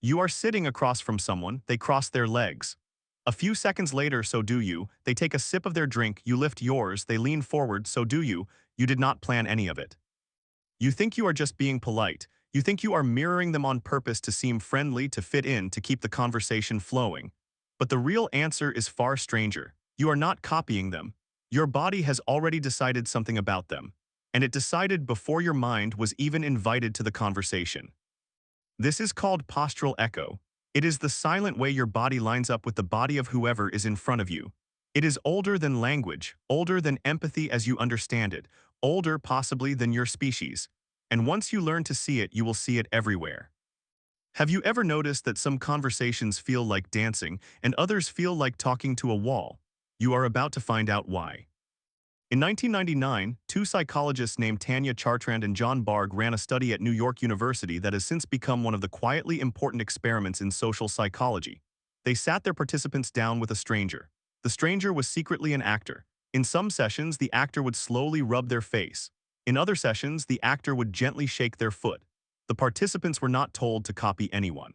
You are sitting across from someone, they cross their legs. A few seconds later, so do you, they take a sip of their drink, you lift yours, they lean forward, so do you did not plan any of it. You think you are just being polite, you think you are mirroring them on purpose to seem friendly, to fit in, to keep the conversation flowing. But the real answer is far stranger. You are not copying them. Your body has already decided something about them. And it decided before your mind was even invited to the conversation. This is called postural echo. It is the silent way your body lines up with the body of whoever is in front of you. It is older than language, older than empathy as you understand it, older possibly than your species. And once you learn to see it, you will see it everywhere. Have you ever noticed that some conversations feel like dancing and others feel like talking to a wall? You are about to find out why. In 1999, two psychologists named Tanya Chartrand and John Bargh ran a study at New York University that has since become one of the quietly important experiments in social psychology. They sat their participants down with a stranger. The stranger was secretly an actor. In some sessions, the actor would slowly rub their face. In other sessions, the actor would gently shake their foot. The participants were not told to copy anyone.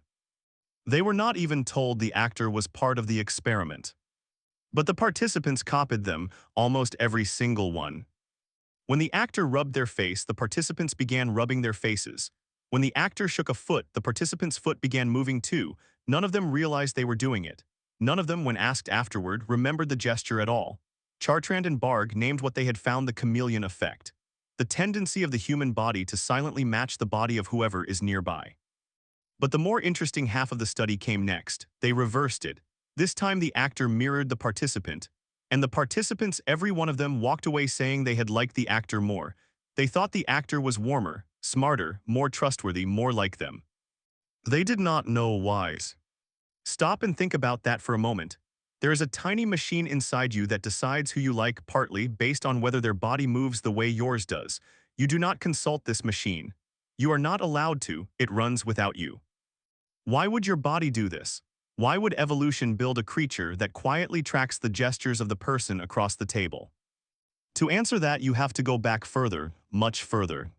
They were not even told the actor was part of the experiment. But the participants copied them, almost every single one. When the actor rubbed their face, the participants began rubbing their faces. When the actor shook a foot, the participants' foot began moving too. None of them realized they were doing it. None of them, when asked afterward, remembered the gesture at all. Chartrand and Bargh named what they had found the chameleon effect, the tendency of the human body to silently match the body of whoever is nearby. But the more interesting half of the study came next. They reversed it. This time the actor mirrored the participant, and the participants, every one of them, walked away saying they had liked the actor more. They thought the actor was warmer, smarter, more trustworthy, more like them. They did not know why. Stop and think about that for a moment. There is a tiny machine inside you that decides who you like, partly based on whether their body moves the way yours does. You do not consult this machine. You are not allowed to, it runs without you. Why would your body do this? Why would evolution build a creature that quietly tracks the gestures of the person across the table? To answer that, you have to go back further, much further.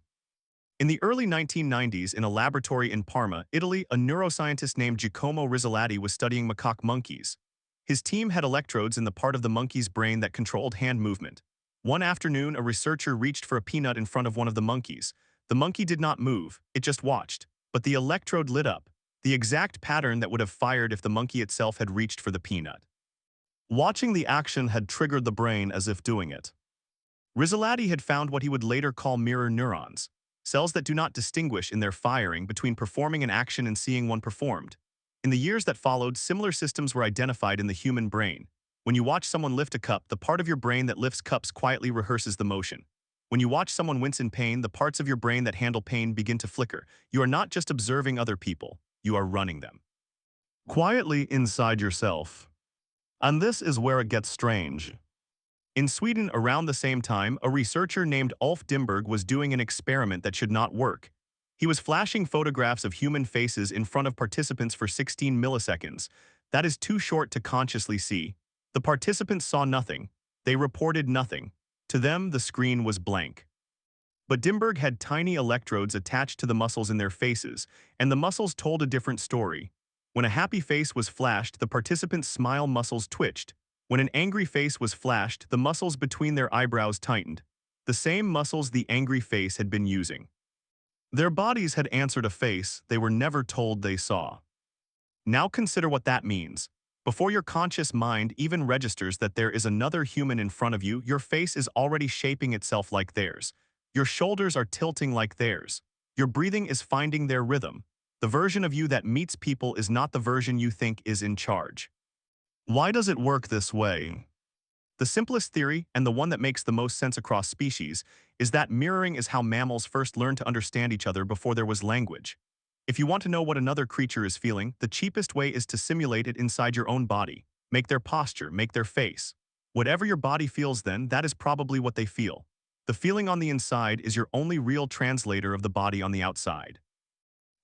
In the early 1990s, in a laboratory in Parma, Italy, a neuroscientist named Giacomo Rizzolatti was studying macaque monkeys. His team had electrodes in the part of the monkey's brain that controlled hand movement. One afternoon, a researcher reached for a peanut in front of one of the monkeys. The monkey did not move, it just watched. But the electrode lit up, the exact pattern that would have fired if the monkey itself had reached for the peanut. Watching the action had triggered the brain as if doing it. Rizzolatti had found what he would later call mirror neurons, cells that do not distinguish in their firing between performing an action and seeing one performed. In the years that followed, similar systems were identified in the human brain. When you watch someone lift a cup, the part of your brain that lifts cups quietly rehearses the motion. When you watch someone wince in pain, the parts of your brain that handle pain begin to flicker. You are not just observing other people, you are running them. Quietly inside yourself. And this is where it gets strange. In Sweden, around the same time, a researcher named Ulf Dimberg was doing an experiment that should not work. He was flashing photographs of human faces in front of participants for 16 milliseconds. That is too short to consciously see. The participants saw nothing. They reported nothing. To them, the screen was blank. But Dimberg had tiny electrodes attached to the muscles in their faces, and the muscles told a different story. When a happy face was flashed, the participants' smile muscles twitched. When an angry face was flashed, the muscles between their eyebrows tightened. The same muscles the angry face had been using. Their bodies had answered a face they were never told they saw. Now consider what that means. Before your conscious mind even registers that there is another human in front of you, your face is already shaping itself like theirs. Your shoulders are tilting like theirs. Your breathing is finding their rhythm. The version of you that meets people is not the version you think is in charge. Why does it work this way? The simplest theory, and the one that makes the most sense across species, is that mirroring is how mammals first learned to understand each other before there was language. If you want to know what another creature is feeling, the cheapest way is to simulate it inside your own body. Make their posture, make their face. Whatever your body feels then, that is probably what they feel. The feeling on the inside is your only real translator of the body on the outside.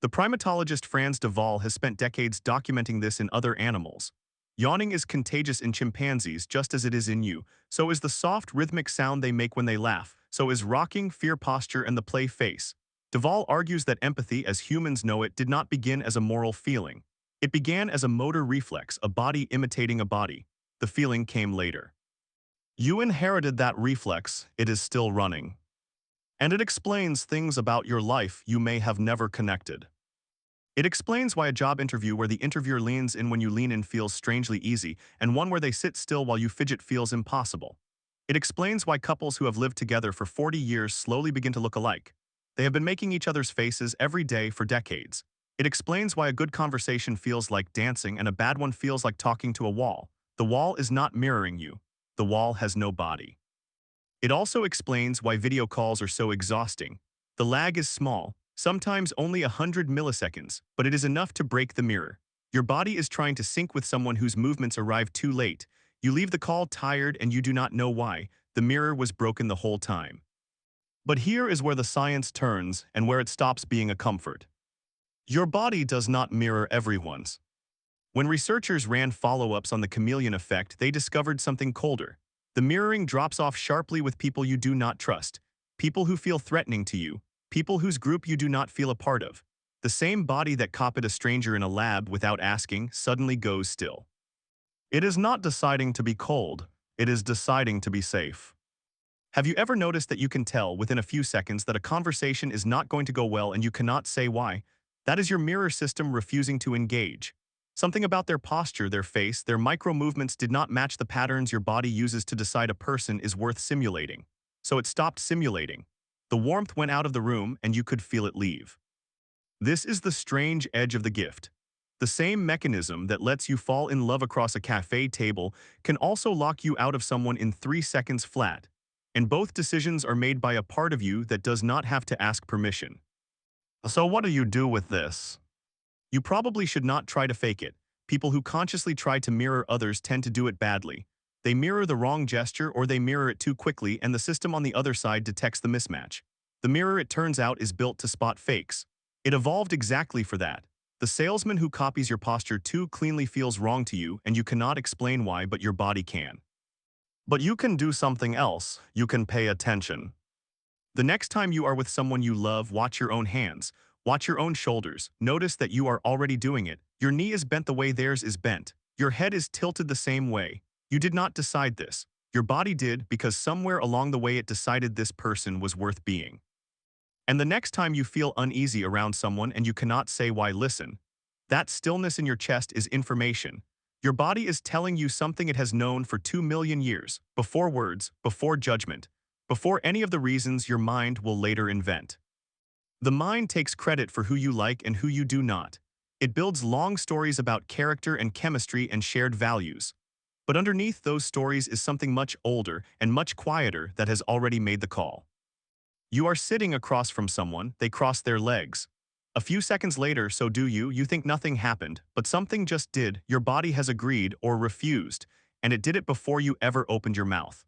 The primatologist Frans de Waal has spent decades documenting this in other animals. Yawning is contagious in chimpanzees just as it is in you. So is the soft, rhythmic sound they make when they laugh. So is rocking, fear posture, and the play face. Duvall argues that empathy, as humans know it, did not begin as a moral feeling. It began as a motor reflex, a body imitating a body. The feeling came later. You inherited that reflex, it is still running. And it explains things about your life you may have never connected. It explains why a job interview where the interviewer leans in when you lean in feels strangely easy, and one where they sit still while you fidget feels impossible. It explains why couples who have lived together for 40 years slowly begin to look alike. They have been making each other's faces every day for decades. It explains why a good conversation feels like dancing and a bad one feels like talking to a wall. The wall is not mirroring you. The wall has no body. It also explains why video calls are so exhausting. The lag is small, sometimes only 100 milliseconds, but it is enough to break the mirror. Your body is trying to sync with someone whose movements arrive too late. You leave the call tired and you do not know why. The mirror was broken the whole time. But here is where the science turns and where it stops being a comfort. Your body does not mirror everyone's. When researchers ran follow-ups on the chameleon effect, they discovered something colder. The mirroring drops off sharply with people you do not trust, people who feel threatening to you, people whose group you do not feel a part of. The same body that copied a stranger in a lab without asking suddenly goes still. It is not deciding to be cold, it is deciding to be safe. Have you ever noticed that you can tell within a few seconds that a conversation is not going to go well and you cannot say why? That is your mirror system refusing to engage. Something about their posture, their face, their micro-movements did not match the patterns your body uses to decide a person is worth simulating. So it stopped simulating. The warmth went out of the room and you could feel it leave. This is the strange edge of the gift. The same mechanism that lets you fall in love across a cafe table can also lock you out of someone in 3 seconds flat. And both decisions are made by a part of you that does not have to ask permission. So what do you do with this? You probably should not try to fake it. People who consciously try to mirror others tend to do it badly. They mirror the wrong gesture or they mirror it too quickly and the system on the other side detects the mismatch. The mirror, it turns out, is built to spot fakes. It evolved exactly for that. The salesman who copies your posture too cleanly feels wrong to you and you cannot explain why, but your body can. But you can do something else. You can pay attention. The next time you are with someone you love, watch your own hands. Watch your own shoulders. Notice that you are already doing it. Your knee is bent the way theirs is bent. Your head is tilted the same way. You did not decide this. Your body did because somewhere along the way it decided this person was worth being. And the next time you feel uneasy around someone and you cannot say why, listen. That stillness in your chest is information. Your body is telling you something it has known for 2 million years, before words, before judgment, before any of the reasons your mind will later invent. The mind takes credit for who you like and who you do not. It builds long stories about character and chemistry and shared values. But underneath those stories is something much older and much quieter that has already made the call. You are sitting across from someone, they cross their legs. A few seconds later, so do you, you think nothing happened, but something just did. Your body has agreed or refused, and it did it before you ever opened your mouth.